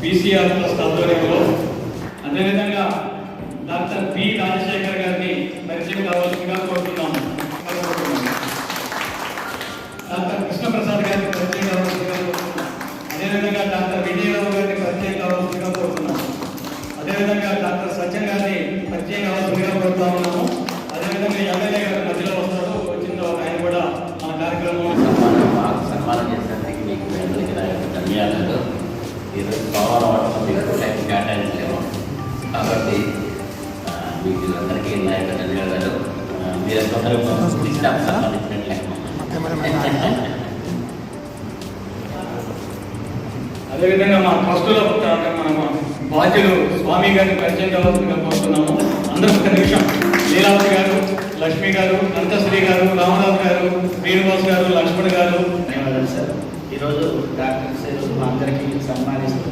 BCR trust ఆధ్వర్యంలో అదేవిధంగా doctor P Rajasekhar గారిని పరిచయం కావాల్సిందిగా కోరుతున్నాము. డాక్టర్ కృష్ణప్రసాద్ గారిని పరిచయం కావాల్సిందిగా కోరుతున్నాం. అదేవిధంగా డాక్టర్ విజయరావు గారిని పరిచయం కావాల్సిందిగా కోరుతున్నాము. అదేవిధంగా డాక్టర్ సత్యం గారిని పరిచయం కావాల్సిందిగా కోరుతా ఉన్నాము. అదేవిధంగా ఎమ్మెల్యే గారి మధ్యలో వస్తారు, వచ్చిన తర్వాత ఆయన కూడా మన కార్యక్రమం సన్మానం చేసేందుకు మీకు అందరికీ నా యొక్క ధన్యవాదాలు. ఈరోజు సోమవారం మీకు టైం కేటాయించలేము కాబట్టి మీకు అందరికీ నా యొక్క ధన్యవాదాలు. మీరు స్టాఫ్ సంబంధించినట్లే. అదేవిధంగా మా ట్రస్టులో మన బాధ్యులు స్వామి గారిని పరిచయం కావాల్సిందిగా కోరుతున్నాము. అందరూ ఒక నిమిషం. లీలావతి గారు, లక్ష్మి గారు, అనంతశ్రీ గారు, రామరాజు గారు, శ్రీనివాస్ గారు, లక్ష్మణ్ గారు. ధన్యవాదాలు సార్. ఈరోజు డాక్టర్స్ మా అందరికీ సన్మానిస్తూ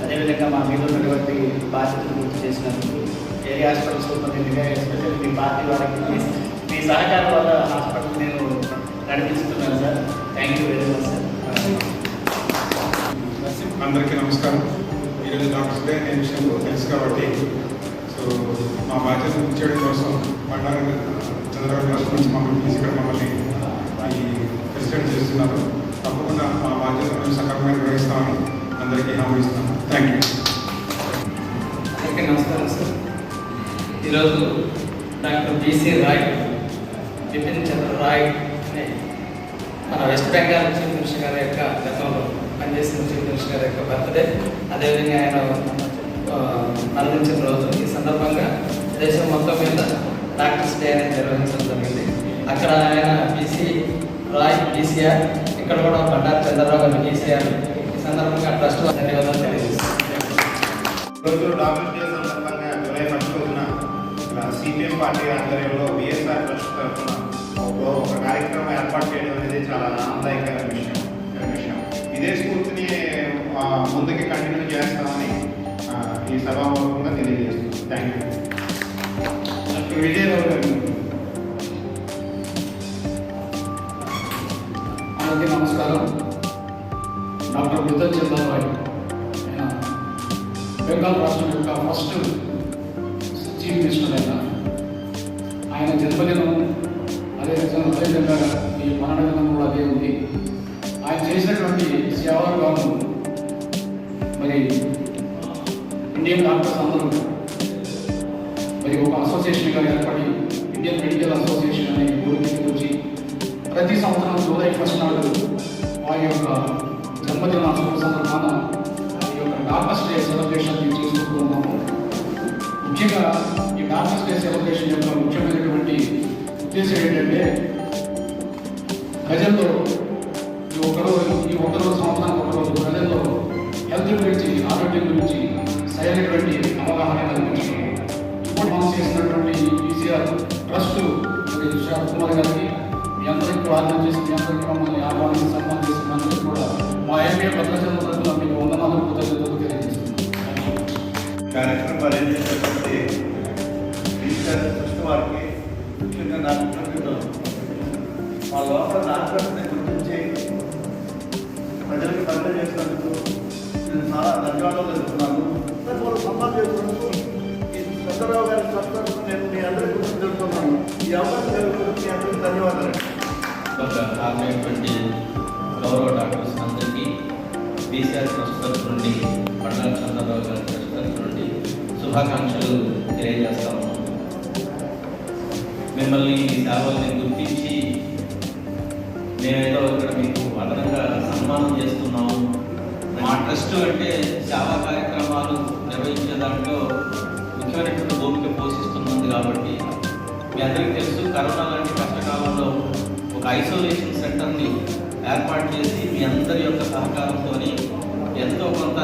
అదేవిధంగా మా మీద ఉన్నటువంటి బాధ్యతలు పూర్తి చేసినందుకు ఏరియా హాస్పిటల్ సూపరింటెండెంట్గా ఎస్పెషల్ మీ పార్టీ వారికి మీ సహకారం వల్ల హాస్పిటల్ నేను నడిపిస్తున్నాను sir. Thank you very much sir. అందరికీ నమస్కారం. ఈరోజు డాక్టర్స్ డే అనే విషయం తెలుసు కాబట్టి మా బాధ్యత చేయడం కోసం బండారు చంద్రబాబు రాష్ట్రం నుంచి మమ్మల్ని తీసుకుని మమ్మల్ని ప్రెసిడెంట్ చేస్తున్నారు. తప్పకుండా మా బాధ్యతను సక్రమంగా నిర్వహిస్తామని అందరికీ హామీ ఇస్తున్నాను. Thank you. అందరికీ నమస్కారం సార్. ఈరోజు డాక్టర్ బీసీ రాయ్, బిపిన్ చంద్ర రాయ్ అనే మన వెస్ట్ బెంగాల్ చీఫ్ మినిస్టర్ గారి యొక్క గతంలో పనిచేసిన చీఫ్ మినిస్టర్ గారి యొక్క బర్త్డే, అదేవిధంగా ఆయన మరణించిన రోజు. ఈ సందర్భంగా దేశం మొత్తం మీద డాక్టర్స్ డే అనేది నిర్వహించడం జరిగింది. అక్కడ ఆయన బీసీ రాయ్ బీసీఆర్, ఇక్కడ కూడా బండారు చంద్రరావు గారు బీసీఆర్. ఈ సందర్భంగా ట్రస్ట్ ధన్యవాదాలు తెలియజేస్తాను. ఈరోజు డాక్టర్స్ డే సందర్భంగా జూలై 1 రోజున సిపిఎం పార్టీ ఆధ్వర్యంలో బిఎస్ఆర్ ట్రస్ట్ తరఫున ఒక కార్యక్రమం ఏర్పాటు చేయడం అనేది చాలా ఆనందదాయకమైన విషయం. ఇదే స్ఫూర్తిని ముందుకి కంటిన్యూ చేస్తామని ఈ సభాముఖంగా తెలియజేస్తున్నాను. Thank you. డాక్టర్ విజయరావు గారు. అందరికీ నమస్కారం. డాక్టర్ బిపిన్ చంద్ర రాయ్ ఆయన బెంగాల్ రాష్ట్రం యొక్క ఫస్ట్ చీఫ్ మినిస్టర్. ఆయన జన్మదినం అదేవిధంగా ఈ మరణ దినం కూడా అదే ఉంది. ఆయన చేసినటువంటి సేవలను మరి ఇండియన్ డాక్టర్స్ అందరూ మరి ఒక అసోసియేషన్గా ఏర్పడి ఇండియన్ మెడికల్ అసోసియేషన్ అనే ఊరికి వచ్చి ప్రతి సంవత్సరం జూలై 1 నాడు వారి యొక్క జన్మదిన సందర్భాన ఈ యొక్క డాక్టర్స్ డే సెలబ్రేషన్ చేసుకుంటూ ఉన్నాము. ముఖ్యంగా ఈ డాక్టర్స్ డే సెలబ్రేషన్ యొక్క ముఖ్యమైనటువంటి ఉద్దేశం ఏంటంటే ప్రజల్లో ఈ ఒకరోజు సంవత్సరానికి ఒకరోజు ప్రజల్లో హెల్త్ గురించి, ఆరోగ్యం గురించి సరైనటువంటి అవగాహన కల్పించడం. ఇప్పుడు మనం చేసినటువంటి బీసీఆర్ ట్రస్ట్ విశాఖ కుమార్ గారికి మీ అందరికీ ప్రార్థన చేసి మీ అందరికీ మమ్మల్ని ఆహ్వానించి సన్మానం చేసి మీ అందరికీ కూడా మా ఎంఏ భద్రాచలం తరఫున మీకు వందనాలు కృతజ్ఞతలు తెలియజేస్తున్నాను. కార్యక్రమం అరేంజ్ చేసినటువంటి బీసీఆర్ ట్రస్ట్ వారికి ముఖ్యంగా నాకు కృతజ్ఞతలు. మా లోపల డాక్టర్స్ని గుర్తించి ప్రజలకు పనులు చేసినందుకు నేను చాలా ధన్యవాదాలు తెలుపుతున్నాను. వాళ్ళు సన్మానం చేసినందుకు ఈ చంద్రరావు గారి ట్రస్ట్ నేను మీ అందరికీ తెలుపుతున్నాను. ఈ అవకాశం మీ అందరికీ ధన్యవాదాలు. హాజరైనటువంటి గౌరవ డాక్టర్స్ అందరికీ బీసీఆర్ ట్రస్ట్ తరఫు నుండి, బండారు చంద్రరావు గారి ట్రస్ట్ తరఫు నుండి శుభాకాంక్షలు తెలియజేస్తాము. మిమ్మల్ని ఈ సేవల్ని గుర్తించి మేమేదో ఇక్కడ మీకు అదనంగా సన్మానం చేస్తున్నాము. మా ట్రస్ట్ అంటే సేవా కార్యక్రమాలు నిర్వహించే దాంట్లో ముఖ్యమైనటువంటి భూమిక పోషిస్తున్నది కాబట్టి మీ అందరికీ తెలుసు, కరోనా లాంటి కష్టకాలంలో ఒక ఐసోలేషన్ సెంటర్ని ఏర్పాటు చేసి మీ అందరి యొక్క సహకారంతో ఎంతో కొంత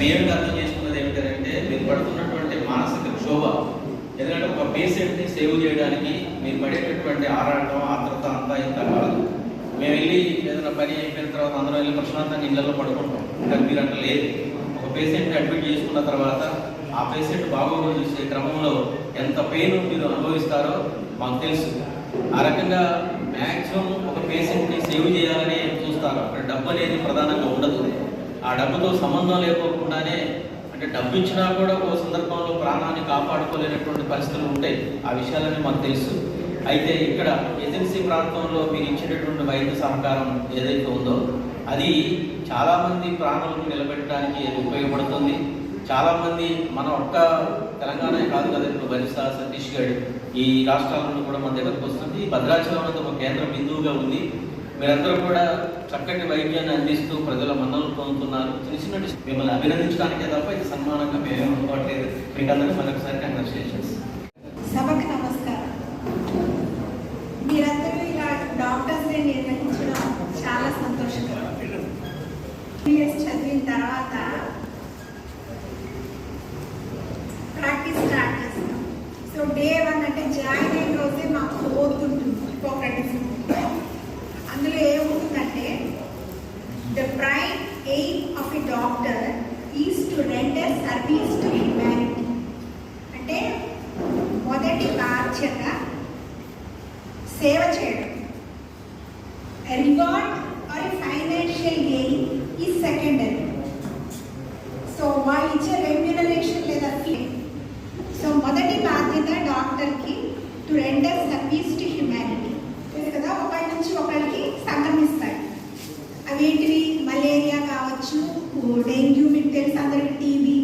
మేము అర్థం చేసుకున్నది ఏమిటంటే మీరు పడుతున్నటువంటి మానసిక క్షోభ, ఎందుకంటే ఒక పేషెంట్ని సేవ్ చేయడానికి మీరు పడేటటువంటి ఆరాటం, ఆత్రత అంతా ఇంత కాదు. మేము వెళ్ళి ఏదైనా పని అయిపోయిన తర్వాత అందరం వెళ్ళి ప్రశాంతంగా ఇళ్లలో పడుకుంటాం. కానీ మీరు అట్లా లేదు. ఒక పేషెంట్ని అడ్మిట్ చేసుకున్న తర్వాత ఆ పేషెంట్ బాగోగులు చూసే క్రమంలో ఎంత పెయిన్ మీరు అనుభవిస్తారో మాకు తెలుసు. ఆ రకంగా మ్యాక్సిమం ఒక పేషెంట్ని సేవ్ చేయాలని చూస్తారు. అక్కడ డబ్బు అనేది ప్రధానంగా ఉండదు. ఆ డబ్బుతో సంబంధం లేకోకుండానే, అంటే డబ్బు ఇచ్చినా కూడా ఒక సందర్భంలో ప్రాణాన్ని కాపాడుకోలేనటువంటి పరిస్థితులు ఉంటాయి. ఆ విషయాలన్నీ మాకు తెలుసు. అయితే ఇక్కడ ఏజెన్సీ ప్రాంతంలో మీరు ఇచ్చినటువంటి వైద్య సహకారం ఏదైతే ఉందో అది చాలామంది ప్రాణాలను నిలబెట్టడానికి ఉపయోగపడుతుంది. చాలామంది మన ఒక్క తెలంగాణ కాదు కదా, ఇప్పుడు ఒరిస్సా, ఛత్తీస్గఢ్ ఈ రాష్ట్రాలను కూడా మన దగ్గరకు వస్తుంది. భద్రాచలం అనేది ఒక కేంద్ర బిందువుగా ఉంది. మీరందరూ కూడా చక్కటి వైద్యాన్ని అందిస్తూ ప్రజల మన్నలు పొందుతున్నారు. చిన్న మిమ్మల్ని అభినందించడానికే తప్ప ఇది సన్మానంగా మేమే అనుకోవట్లేదు. మీకు అందరికీ మరొకసారి కంగ్రాచులేషన్స్. సభకు నమస్కారం. మీరందరూ ఇలా డాక్టర్స్ డే నిర్వహించడం చాలా సంతోషకరం. బిఎస్ చదివిన తర్వాత ప్రాక్టీస్ స్టార్ట్ చేస్తాం. సో డే 1 అంటే జాయిన్ అయిన రోజే మాకు పోతుంటుంది హిపోక్రటిస్. అందులో ఏముంటుందంటే the prime aim of a doctor is to render service to humanity. అంటే మొదటి బాధ్యత సేవ చేయడం. రివార్డ్ ఆర్ ఫైనాన్షియల్ గెయిన్ ఈ సెకండరీ. సో వాళ్ళు ఇచ్చే రెమ్యూనరేషన్ లేదా ఫీ. సో మొదటి బాధ్యత డాక్టర్కి to render service to humanity. కదా, ఒకరి నుంచి ఒకరికి సంక్రమిస్తాయి. అవేంటివి? మలేరియా కావచ్చు, డెంగ్యూ, మీకు తెలుసు అందరికి, టీబీ.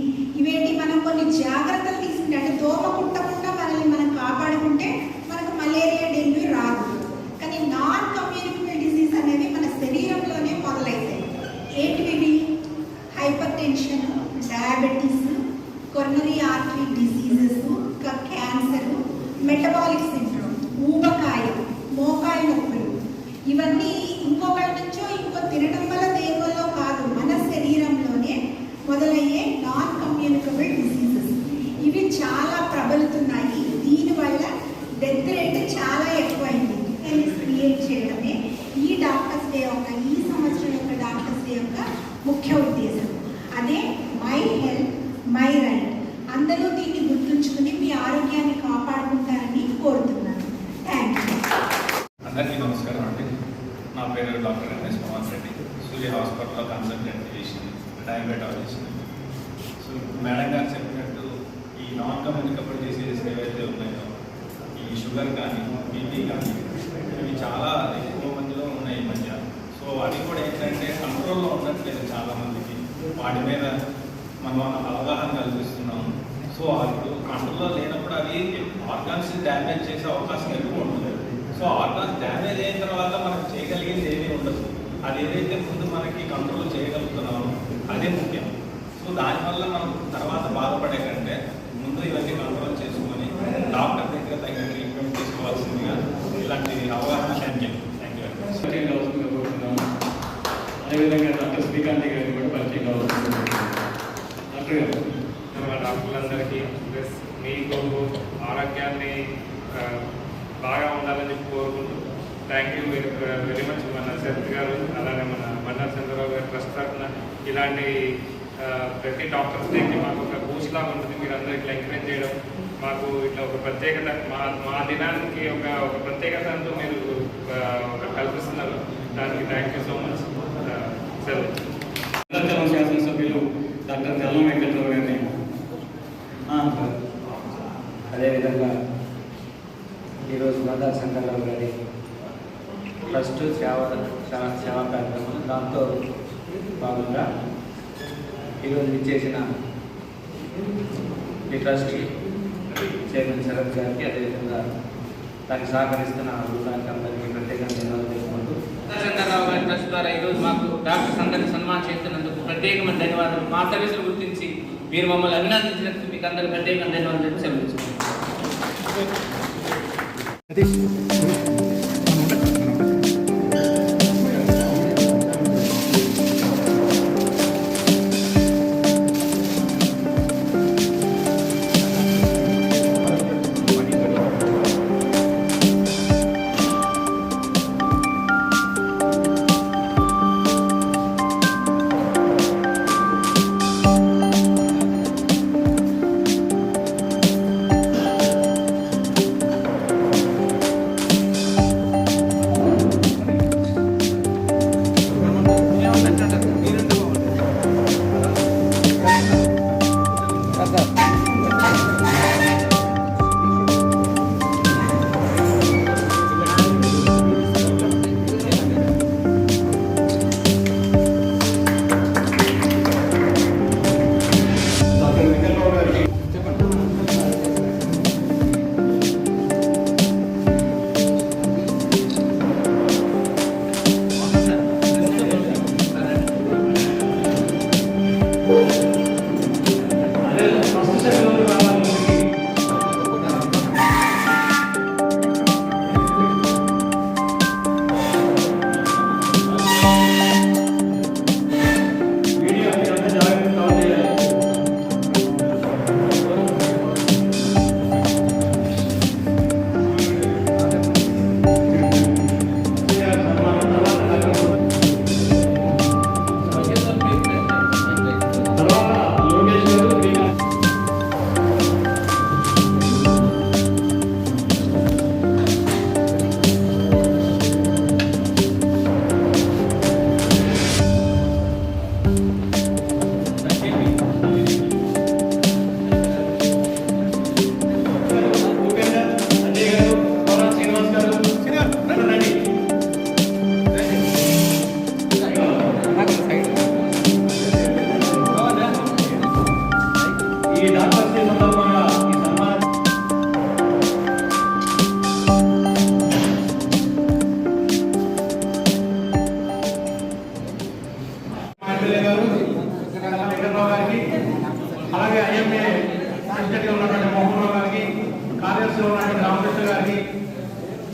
ఇవేంటి మనం కొన్ని జాగ్రత్తలు తీసుకుంటే, అంటే దోమ కుట్టకుండా మనల్ని మనం కాపాడుకుంటే మనకు మలేరియా, డెంగ్యూ రాదు. కానీ నాన్ కమ్యూనికబుల్ డిసీజ్ అనేవి మన శరీరంలోనే మొదలైతాయి. ఏంటివి? Hyper tension, diabetes, coronary artery diseases, cancer, metabolic syndrome, ఊబకాయం, మోకాయ నొప్పులు. ఇవన్నీ ఇంకొకరి నుంచో ఇంకో తినడం వల్ల దేనివల్ల కాదు, మన శరీరంలోనే మొదలయ్యే నాన్ కమ్యూనికబుల్ డిసీజెస్. ఇవి చాలా ప్రబలుతున్నాయి. దీనివల్ల డెత్ రేట్ చాలా ఎక్కువైంది. క్రియేట్ చేయడమే ఈ డాక్టర్స్ డే యొక్క, ఈ సంవత్సరం యొక్క డాక్టర్స్ డే యొక్క ముఖ్య ఉద్దేశం. అదే మై హెల్త్ మై రైట్. అందరూ దీన్ని గుర్తుంచుకుని మీ ఆరోగ్యాన్ని కాపాడుకుంటారని కోరుతున్నాను. Thank you. అందరికీ నమస్కారం అండి. నా పేరు డాక్టర్ ఎంఎస్ పవన్ రెడ్డి, సూర్య హాస్పిటల్లో consultant physician, diabetologist. So madam గారు చెప్పినట్టు ఈ నాన్ కమ్యూనికబుల్ డిసీజెస్ ఏవైతే ఉన్నాయో, ఈ షుగర్ కానీ, బీపీ కానీ, ఇవి చాలా ఎక్కువ మందిలో ఉన్నాయి ఈ మధ్య. సో అది కూడా ఏంటంటే కంట్రోల్లో ఉండట్లేదు చాలామందికి. వాటి మీద మనం అవగాహన కల్పిస్తున్నాము. సో ఇప్పుడు కంట్రోల్లో లేనప్పుడు అవి ఆర్గాన్స్ డ్యామేజ్ చేసే అవకాశం ఎక్కువ ఉంటుంది. సో ఆర్గాన్స్ డ్యామేజ్ అయిన తర్వాత మనం చేయగలిగేది ఏమీ ఉండదు. అది ఏదైతే ముందు మనకి కంట్రోల్ చేయగలుగుతున్నామో అదే ముఖ్యం. సో దానివల్ల మనం తర్వాత బాధపడే కంటే ముందు ఇవన్నీ కంట్రోల్ చేసుకొని డాక్టర్ దగ్గర తగిన ట్రీట్మెంట్ తీసుకోవాల్సిందిగా ఇలాంటి అవగాహన. Thank you very much. అదేవిధంగా డాక్టర్ శ్రీకాంత్ గారిని కూడా పరిచయం కావాల్సింది. డాక్టర్ గారు, డాక్టర్లందరికీ ప్లస్ మీకు ఆరోగ్యాన్ని బాగా ఉండాలని చెప్పి కోరుకుంటూ థ్యాంక్ యూ వెరీ మచ్ మన శరత్ గారు, అలానే మన బండారు చంద్రరావు గారు ట్రస్ట్ తరఫున ఇలాంటి ప్రతి డాక్టర్స్ డేకి మాకు ఒక బూస్ట్ లాగా ఉంటుంది. మీరు అందరూ ఇట్లా ఎంకరేజ్ చేయడం, మాకు ఇట్లా ఒక ప్రత్యేకత, మా దినానికి ఒక ప్రత్యేకత అంటూ మీరు కల్పిస్తున్నారు. దానికి thank you so much. Bhadrachalam శాసనసభ్యులు డాక్టర్ తెల్లం వెంకట్రావు గారిని, అదేవిధంగా ఈరోజు బండారు శంకర్రావు గారి ట్రస్ట్ సేవా కార్యక్రమం, దాంతో భాగంగా ఈరోజు విచ్చేసిన ఈ ట్రస్ట్ చైర్మన్ శరత్ గారికి, అదేవిధంగా దానికి సహకరిస్తున్న బృందానికి అందరికీ ప్రత్యేకంగా ధన్యవాదాలు తెలుపుకుంటూ, చంద్రరావు గారి ట్రస్ట్ ద్వారా ఈరోజు మాకు డాక్టర్స్ అందరికీ సన్మానం చేస్తున్నందుకు ప్రత్యేకమైన ధన్యవాదాలు. మా సర్వీసులు గుర్తించి మీరు మమ్మల్ని అభినందించినందుకు మీకు అందరికీ ప్రత్యేకంగా ధన్యవాదాలు సెలవుస్తున్నాను.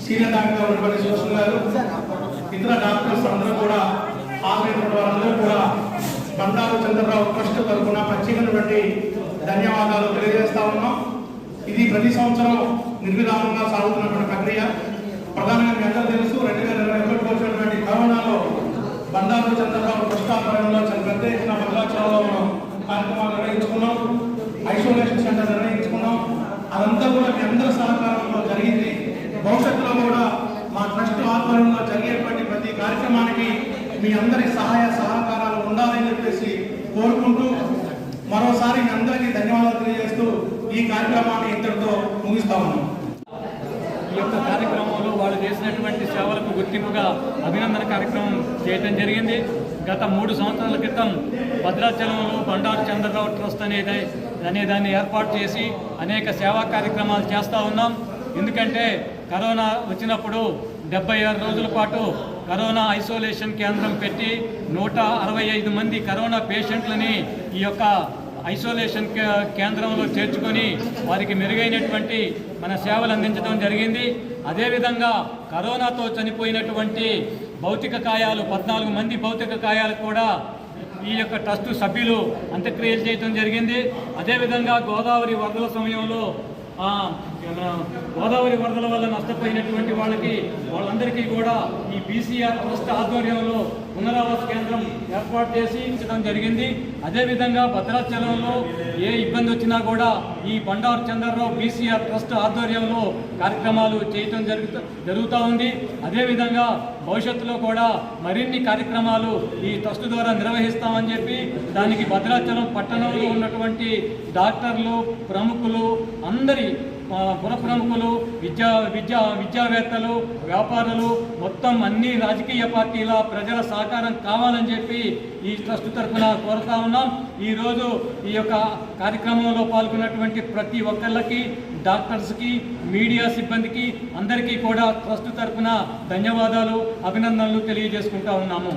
సీనియర్ డాక్టర్ ఉన్నటువంటి సూచన గారు, ఇతర డాక్టర్స్ అందరూ కూడా హాజరైనటువంటి వారందరూ కూడా బండారు చంద్రరావు ట్రస్ట్ తరఫున ప్రత్యేకమైనటువంటి ధన్యవాదాలు తెలియజేస్తా ఉన్నాం. ఇది ప్రతి సంవత్సరం నిర్విరామంగా సాగుతున్నటువంటి ప్రక్రియ. ప్రధానంగా మీ అందరూ తెలుసు 2021 వచ్చినటువంటి కరోనాలో బండారు చంద్రరావు ట్రస్ట్ ఆధ్వర్యంలో చాలా పెద్ద ఎత్తున భద్రాచలంలో కార్యక్రమాలు నిర్వహించుకున్నాం, ఐసోలేషన్ సెంటర్ నిర్వహించుకున్నాం. అదంతా కూడా మీ అందరి సహకారంలో జరిగింది. భవిష్యత్తులో కూడా మా ట్రస్ట్ ఆధ్వర్యంలో జరిగేటువంటి ప్రతి కార్యక్రమానికి మీ అందరి సహాయ సహకారాలు ఉండాలని చెప్పేసి కోరుకుంటూ మరోసారి మీ అందరికీ ధన్యవాదాలు తెలియజేస్తూ ఈ కార్యక్రమాన్ని ఇంతటితో ముగిస్తా ఉన్నాం. ఈ యొక్క కార్యక్రమంలో వాళ్ళు చేసినటువంటి సేవలకు గుర్తింపుగా అభినందన కార్యక్రమం చేయడం జరిగింది. గత 3 సంవత్సరాల క్రితం భద్రాచలంలో బండారు చంద్రరావు ట్రస్ట్ అనేదాన్ని ఏర్పాటు చేసి అనేక సేవా కార్యక్రమాలు చేస్తూ ఉన్నాం. ఎందుకంటే కరోనా వచ్చినప్పుడు 76 రోజుల పాటు కరోనా ఐసోలేషన్ కేంద్రం పెట్టి 165 మంది కరోనా పేషెంట్లని ఈ యొక్క ఐసోలేషన్ కేంద్రంలో చేర్చుకొని వారికి మెరుగైనటువంటి మన సేవలు అందించడం జరిగింది. అదేవిధంగా కరోనాతో చనిపోయినటువంటి భౌతిక కాయాలు 14 మంది భౌతిక కాయాలు కూడా ఈ యొక్క ట్రస్ట్ సభ్యులు అంత్యక్రియలు చేయడం జరిగింది. అదేవిధంగా గోదావరి వరదల సమయంలో గోదావరి వరదల వల్ల నష్టపోయినటువంటి వాళ్ళందరికీ కూడా ఈ బీసీఆర్ ట్రస్ట్ ఆధ్వర్యంలో పునరావాస కేంద్రం ఏర్పాటు చేసి ఉంచడం జరిగింది. అదేవిధంగా భద్రాచలంలో ఏ ఇబ్బంది వచ్చినా కూడా ఈ బండారు చంద్రరావు బీసీఆర్ ట్రస్ట్ ఆధ్వర్యంలో కార్యక్రమాలు చేయటం జరుగుతూ ఉంది. అదేవిధంగా భవిష్యత్తులో కూడా మరిన్ని కార్యక్రమాలు ఈ ట్రస్ట్ ద్వారా నిర్వహిస్తామని చెప్పి దానికి భద్రాచలం పట్టణంలో ఉన్నటువంటి డాక్టర్లు, ప్రముఖులు, అందరి పుర ప్రముఖులు, విద్యావేత్తలు, వ్యాపారులు, మొత్తం అన్ని రాజకీయ పార్టీల ప్రజల సహకారం కావాలని చెప్పి ఈ ట్రస్ట్ తరఫున కోరుతా ఉన్నాం. ఈరోజు ఈ యొక్క కార్యక్రమంలో పాల్గొన్నటువంటి ప్రతి ఒక్కళ్ళకి, డాక్టర్స్కి, మీడియా సిబ్బందికి అందరికీ కూడా ట్రస్ట్ తరఫున ధన్యవాదాలు, అభినందనలు తెలియజేసుకుంటా ఉన్నాము.